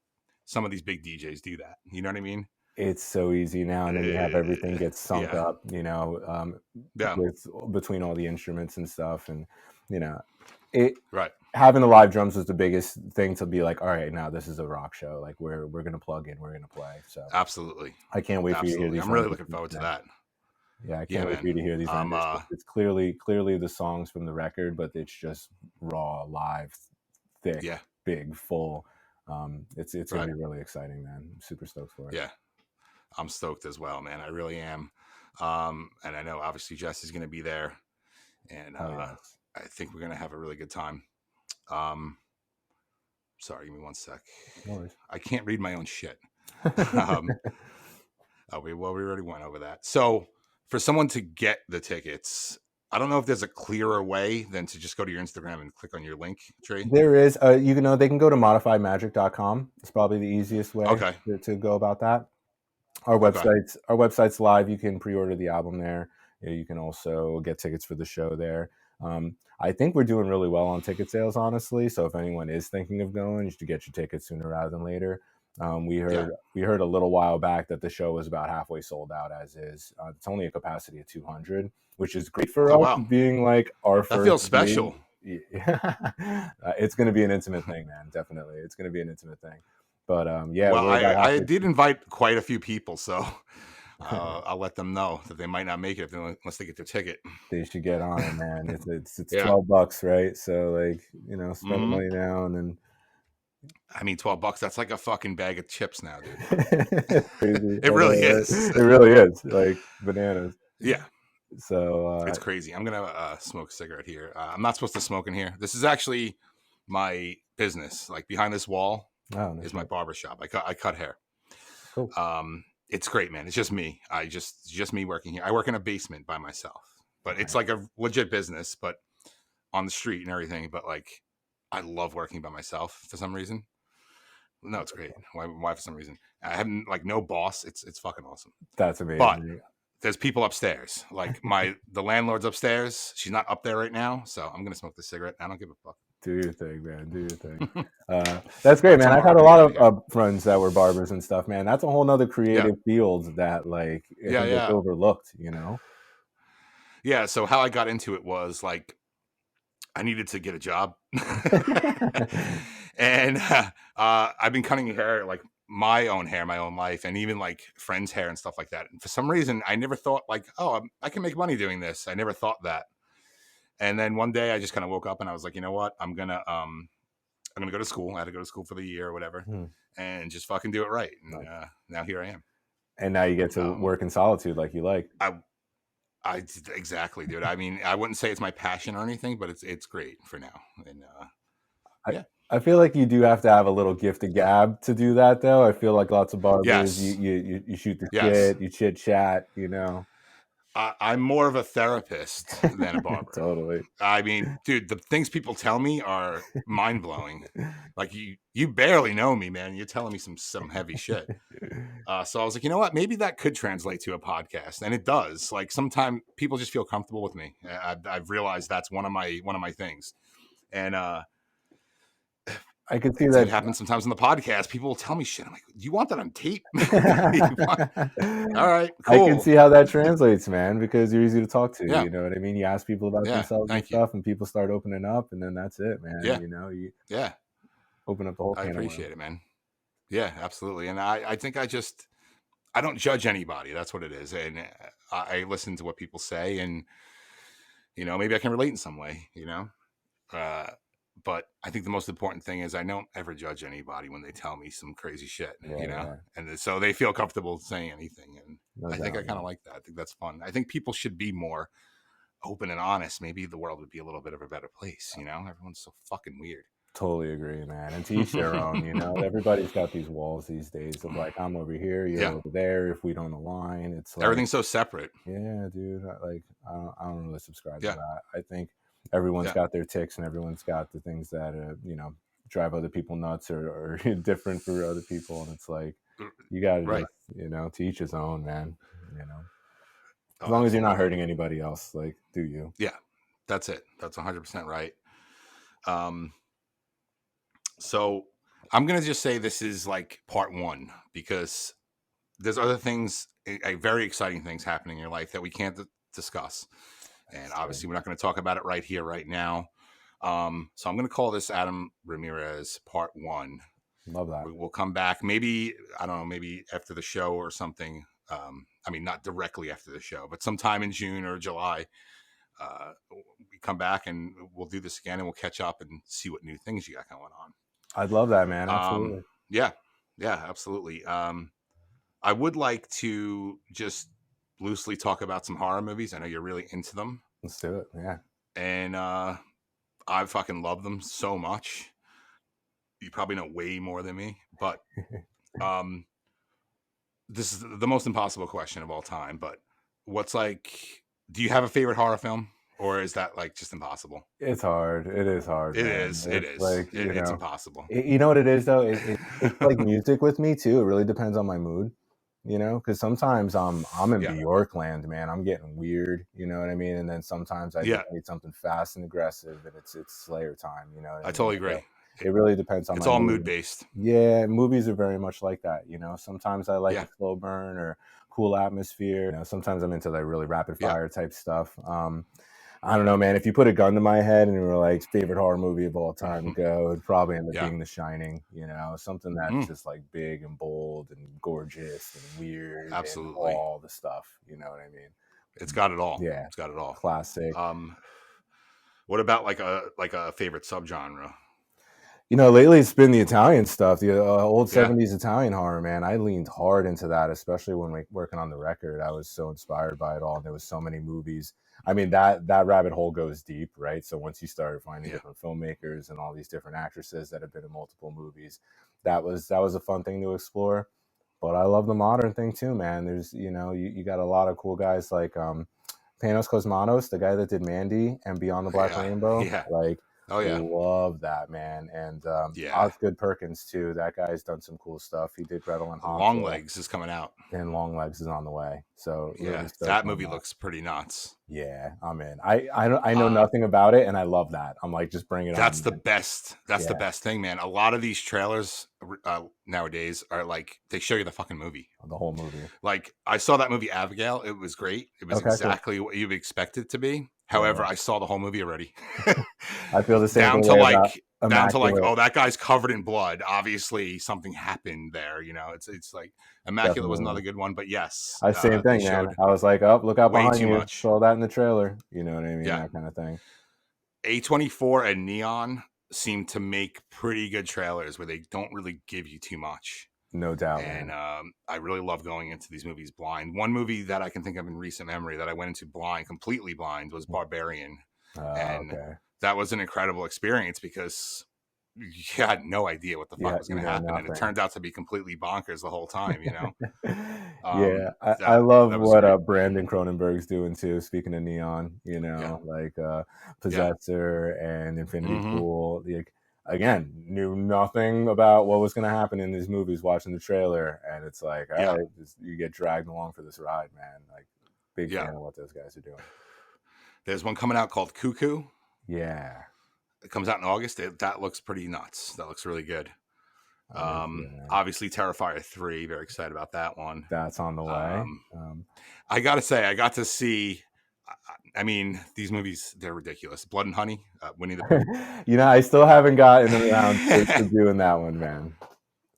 some of these big DJs do that. You know what I mean? It's so easy now, and then you have everything get sunk up, between all the instruments and stuff, and having the live drums was the biggest thing to be like, all right, now this is a rock show. Like we're gonna plug in, we're gonna play. So absolutely, I can't wait for you to hear these. I'm really looking forward to that. Yeah, I can't wait for you to hear these. It's clearly the songs from the record, but it's just raw, live, thick, big, full. It's gonna be really exciting, man. I'm super stoked for it. Yeah, I'm stoked as well, man. I really am. And I know obviously Jesse's gonna be there, and I think we're gonna have a really good time. Sorry, give me one sec. No worries. I can't read my own shit. We already went over that. So for someone to get the tickets, I don't know if there's a clearer way than to just go to your Instagram and click on your link tree. There is. They can go to modifiedmagic.com. It's probably the easiest way to go about that. Our website's live. You can pre-order the album there. You can also get tickets for the show there. I think we're doing really well on ticket sales, honestly. So if anyone is thinking of going, you should get your tickets sooner rather than later. We heard a little while back that the show was about halfway sold out as is. It's only a capacity of 200, which is great for us being like our first. That feels special. Yeah. It's going to be an intimate thing, man. Definitely. It's going to be an intimate thing. But well, I did invite quite a few people, so I'll let them know that they might not make it unless they get their ticket. They should get on it, man. It's $12, right? So like, spend the money now and then. I mean, $12, that's like a fucking bag of chips now, dude. Crazy. It really is. It really is. Like bananas. Yeah. So it's crazy. I'm going to smoke a cigarette here. I'm not supposed to smoke in here. This is actually my business. Like behind this wall is my barbershop. I cut hair. Cool. It's great, man. It's just me. It's just me working here. I work in a basement by myself, but it's like a legit business, but on the street and everything. But like, I love working by myself for some reason. No, it's great. Why for some reason? I have like no boss. It's fucking awesome. That's amazing. But there's people upstairs. Like the landlord's upstairs. She's not up there right now, so I'm gonna smoke the cigarette. I don't give a fuck. Do your thing, man. Do your thing. That's great, man. I've had a lot of friends that were barbers and stuff, man. That's a whole nother creative field that like gets overlooked, Yeah. So how I got into it was like I needed to get a job. And I've been cutting hair, like my own hair, my own life, and even like friends' hair and stuff like that. And for some reason, I never thought like, oh, I can make money doing this. I never thought that. And then one day, I just kind of woke up and I was like, you know what? I'm gonna go to school. I had to go to school for the year or whatever, and just fucking do it right. And now here I am. And now you get to work in solitude like you like. I exactly, dude. I mean, I wouldn't say it's my passion or anything, but it's great for now. And I feel like you do have to have a little gift of gab to do that, though. I feel like lots of barbers, you shoot the shit, you chit chat, you know. I'm more of a therapist than a barber. Totally. I mean, dude, the things people tell me are mind blowing. Like you barely know me, man. You're telling me some heavy shit. So I was like, you know what? Maybe that could translate to a podcast, and it does. Like sometimes people just feel comfortable with me. I've realized that's one of my things, and I can see that. It happens sometimes on the podcast. People will tell me shit. I'm like, do you want that on tape? All right, cool. I can see how that translates, man, because you're easy to talk to. You know what I mean? You ask people about themselves and stuff, and people start opening up, and then that's it, man. You know, you open up the whole. I appreciate it, man. Yeah, absolutely. And I think I don't judge anybody. That's what it is. And I listen to what people say, and you know, maybe I can relate in some way. You know. But I think the most important thing is I don't ever judge anybody when they tell me some crazy shit, you know, and so they feel comfortable saying anything. And I think I kind of like that. I think that's fun. I think people should be more open and honest. Maybe the world would be a little bit of a better place. You know, everyone's so fucking weird. Totally agree, man. And to each their own, you know, everybody's got these walls these days of like, I'm over here, you're over there. If we don't align, it's like, everything's so separate. Yeah, dude. I don't really subscribe to that. I think everyone's got their ticks and everyone's got the things that you know, drive other people nuts or different for other people, and it's like you gotta just, you know, to each his own, man. You know, as long as you're not hurting anybody else, like, do you? Yeah, that's it. That's 100% right. So I'm gonna just say this is like part one, because there's other things, very exciting things happening in your life that we can't discuss. And obviously, we're not going to talk about it right here, right now. So I'm going to call this Adam Ramirez part one. Love that. We'll come back. Maybe, I don't know, maybe after the show or something. I mean, not directly after the show, but sometime in June or July, we come back and we'll do this again and we'll catch up and see what new things you got going on. I'd love that, man. Absolutely. Yeah, absolutely. I would like to just loosely talk about some horror movies. I know you're really into them. Let's do it. Yeah. And I fucking love them so much. You probably know way more than me, but this is the most impossible question of all time. But do you have a favorite horror film, or is that like just impossible? It's hard. It is hard. It is. Like, it's impossible. You know what it is, though? It's like music with me too. It really depends on my mood. You know, because sometimes I'm in Bjork land, man. I'm getting weird, you know what I mean? And then sometimes I just need something fast and aggressive, and it's Slayer time, you know. I totally agree. It really depends on. It's all mood based. Yeah, movies are very much like that, you know. Sometimes I like a slow burn or cool atmosphere. You know, sometimes I'm into like really rapid fire type stuff. I don't know, man. If you put a gun to my head and you were like, favorite horror movie of all time, go, it'd probably end up being The Shining, you know, something that's just like big and bold and gorgeous and weird. Absolutely. And all the stuff, you know what I mean? It's got it all. Yeah. It's got it all. Classic. What about like a favorite subgenre? You know, lately it's been the Italian stuff, the old 70s Italian horror, man. I leaned hard into that, especially when working on the record. I was so inspired by it all. And there was so many movies. I mean, that rabbit hole goes deep, right? So once you started finding different filmmakers and all these different actresses that have been in multiple movies, that was a fun thing to explore. But I love the modern thing too, man. There's, you know, you got a lot of cool guys like Panos Cosmatos, the guy that did Mandy and Beyond the Black Rainbow. Yeah. Like, oh yeah, love that, man. And Osgood Perkins too. That guy's done some cool stuff. He did Gretel and Hansel. Longlegs is coming out, and Longlegs is on the way. So yeah, that movie looks pretty nuts. Yeah, I'm in. I know nothing about it, and I love that. I'm like, just bring it on. That's the best. That's the best thing, man. A lot of these trailers nowadays are like, they show you the fucking movie, the whole movie. Like, I saw that movie Abigail. It was great. It was exactly what you would expect it to be. However, I saw the whole movie already. I feel the same down to like down to like, oh, that guy's covered in blood. Obviously, something happened there. It's like Immaculate was another good one, but yes, same thing, man. I was like, oh, look out behind you. Much. Saw that in the trailer. You know what I mean? Yeah. That kind of thing. A24 and Neon seem to make pretty good trailers where they don't really give you too much. No doubt. And I really love going into these movies blind. One movie that I can think of in recent memory that I went into completely blind, was Barbarian. And that was an incredible experience because you had no idea what the fuck was going to happen. And it turned out to be completely bonkers the whole time, I love what Brandon Cronenberg's doing too. Speaking of Neon, like Possessor and Infinity Pool. Again, knew nothing about what was going to happen in these movies watching the trailer. And it's like, all right, you get dragged along for this ride, man. Like, big fan of what those guys are doing. There's one coming out called Cuckoo. Yeah. It comes out in August. That looks pretty nuts. That looks really good. Obviously, Terrifier 3. Very excited about that one. That's on the way. I got to say, I got to see... I mean, these movies, they're ridiculous. Blood and Honey, Winnie the Pooh. I still haven't gotten around to doing that one, man.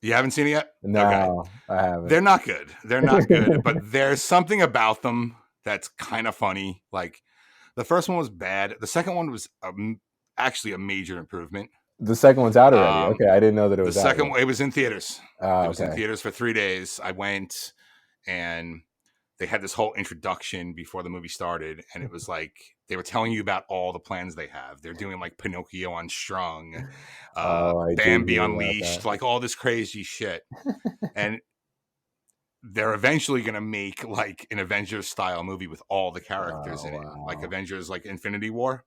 You haven't seen it yet? No, okay. I haven't. They're not good. They're not good, but there's something about them that's kind of funny. Like, the first one was bad. The second one was actually a major improvement. The second one's out already. Okay, I didn't know that it was the second one. It was in theaters. It was in theaters for 3 days. I went, and they had this whole introduction before the movie started, and it was like they were telling you about all the plans they have. They're doing like Pinocchio Unstrung, Bambi Unleashed, like all this crazy shit. And they're eventually going to make like an Avengers style movie with all the characters in it, like Avengers, like Infinity War.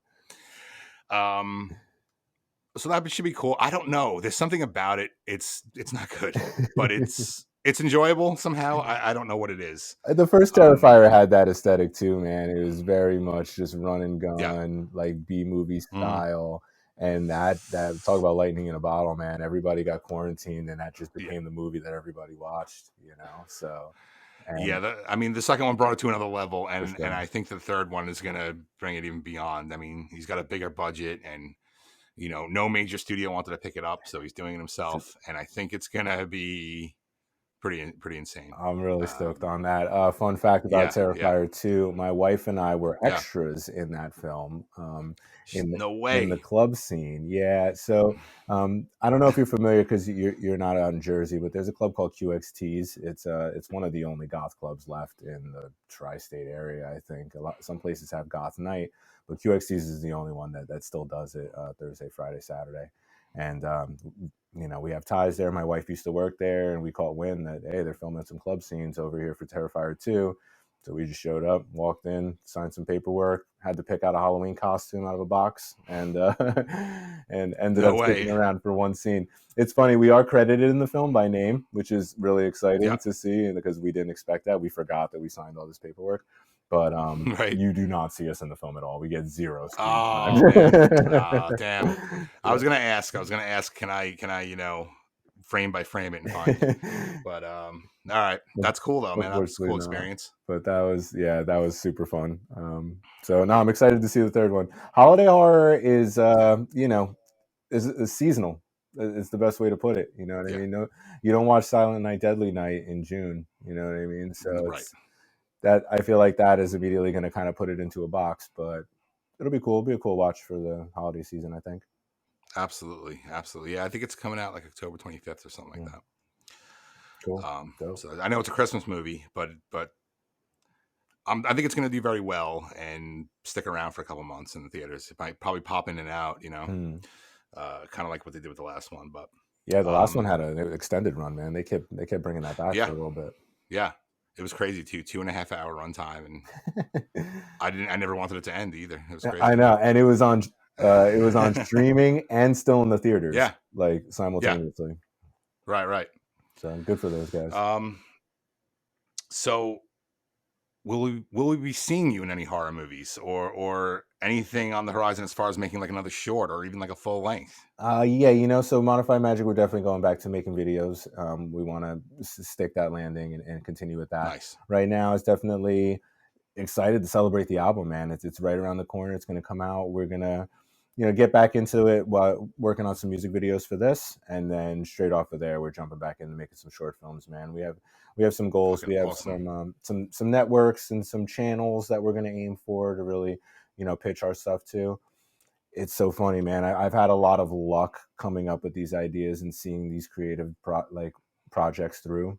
So that should be cool. I don't know. There's something about it. It's not good, but it's enjoyable somehow. I don't know what it is. The first Terrifier had that aesthetic too, man. It was very much just run and gun, like B-movie style. And that talk about lightning in a bottle, man. Everybody got quarantined, and that just became the movie that everybody watched, So, I mean, the second one brought it to another level, and I think the third one is gonna bring it even beyond. I mean, he's got a bigger budget, and no major studio wanted to pick it up, so he's doing it himself, and I think it's gonna be pretty insane. I'm really stoked on that. Fun fact about Terrifier 2, my wife and I were extras in that film. No way. In the club scene. Yeah. So I don't know if you're familiar because you're not out in Jersey, but there's a club called QXT's. It's one of the only goth clubs left in the tri-state area, I think. Some places have goth night, but QXT's is the only one that still does it Thursday, Friday, Saturday. And we have ties there. My wife used to work there, and we caught wind that, hey, they're filming some club scenes over here for Terrifier 2. So we just showed up, walked in, signed some paperwork, had to pick out a Halloween costume out of a box, and ended up sticking around for one scene. It's funny, we are credited in the film by name, which is really exciting to see, because we didn't expect that. We forgot that we signed all this paperwork. But you do not see us in the film at all. We get zero screen time. Oh, damn. I was gonna ask, can I frame by frame it and find it? But all right. That's cool though, man. That's a cool experience. But that was super fun. So now I'm excited to see the third one. Holiday horror is is seasonal. It's the best way to put it. You know what I mean? No, you don't watch Silent Night, Deadly Night in June. You know what I mean? So that I feel like that is immediately going to kind of put it into a box, but it'll be cool. It'll be a cool watch for the holiday season, I think. Absolutely. Yeah, I think it's coming out like October 25th or something like that. Cool. So I know it's a Christmas movie, but I think it's going to do very well and stick around for a couple months in the theaters. It might probably pop in and out, kind of like what they did with the last one. But yeah, the last one had an extended run, man. They kept bringing that back for a little bit. Yeah. It was crazy too, 2.5 hour runtime, and I never wanted it to end either. It was crazy. I know, and it was on streaming and still in the theaters, like simultaneously. Right. So good for those guys. So will we be seeing you in any horror movies or anything on the horizon as far as making like another short or even like a full length? So Modified Magic, we're definitely going back to making videos. We want to stick that landing and continue with that. Nice. Right now, it's definitely excited to celebrate the album, man. It's right around the corner. It's going to come out. We're going to, get back into it while working on some music videos for this, and then straight off of there, we're jumping back into making some short films, man. We have some goals. Fucking We have awesome. some networks and some channels that we're going to aim for to really, pitch our stuff to. It's so funny, man. I've had a lot of luck coming up with these ideas and seeing these creative projects through.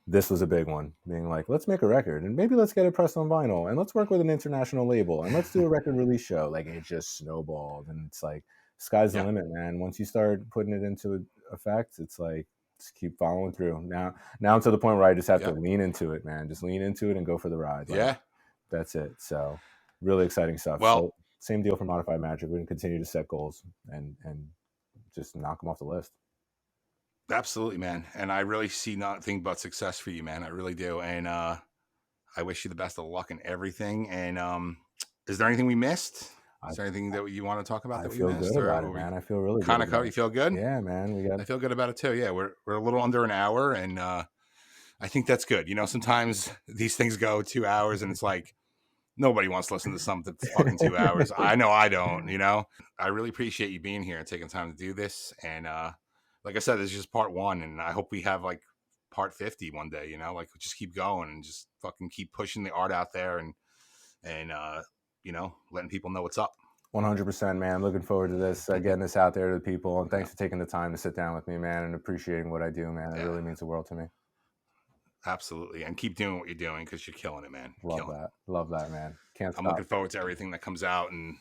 This was a big one, being like, let's make a record and maybe let's get it pressed on vinyl and let's work with an international label and let's do a record release show. Like, it just snowballed, and it's like, sky's the limit, man. Once you start putting it into effect, it's like, just keep following through. Now I'm to the point where I just have to lean into it, man. Just lean into it and go for the ride. Like, that's it. So really exciting stuff. Well, so same deal for Modified Magic. We can continue to set goals and just knock them off the list. Absolutely, man. And I really see nothing but success for you, man. I really do. And I wish you the best of luck in everything. And is there anything we missed? Is there anything that you want to talk about that we missed? I feel good about it, man. I feel really kind of. You feel good? Yeah, man. I feel good about it too. Yeah, we're a little under an hour, and I think that's good. Sometimes these things go 2 hours, and it's like nobody wants to listen to something for fucking 2 hours. I know I don't. I really appreciate you being here and taking time to do this. And like I said, this is just part 1, and I hope we have like part 50 one day. Like, just keep going and just fucking keep pushing the art out there, and letting people know what's up. 100%, man. Looking forward to this, getting this out there to the people. And thanks for taking the time to sit down with me, man, and appreciating what I do, man. It really means the world to me. Absolutely. And keep doing what you're doing, because you're killing it, man. Love that, man. Can't stop. I'm looking forward to everything that comes out, and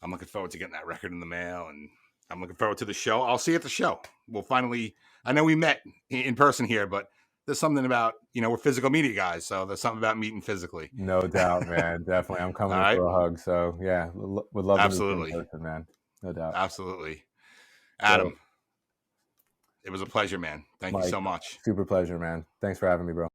I'm looking forward to getting that record in the mail, and I'm looking forward to the show. I'll see you at the show. We'll finally, I know we met in person here, but there's something about, we're physical media guys, so there's something about meeting physically. No doubt, man. Definitely. I'm coming in for a hug. So yeah, would love to meet you in person, man. No doubt. Absolutely. Adam, it was a pleasure, man. Thank you so much. Super pleasure, man. Thanks for having me, bro.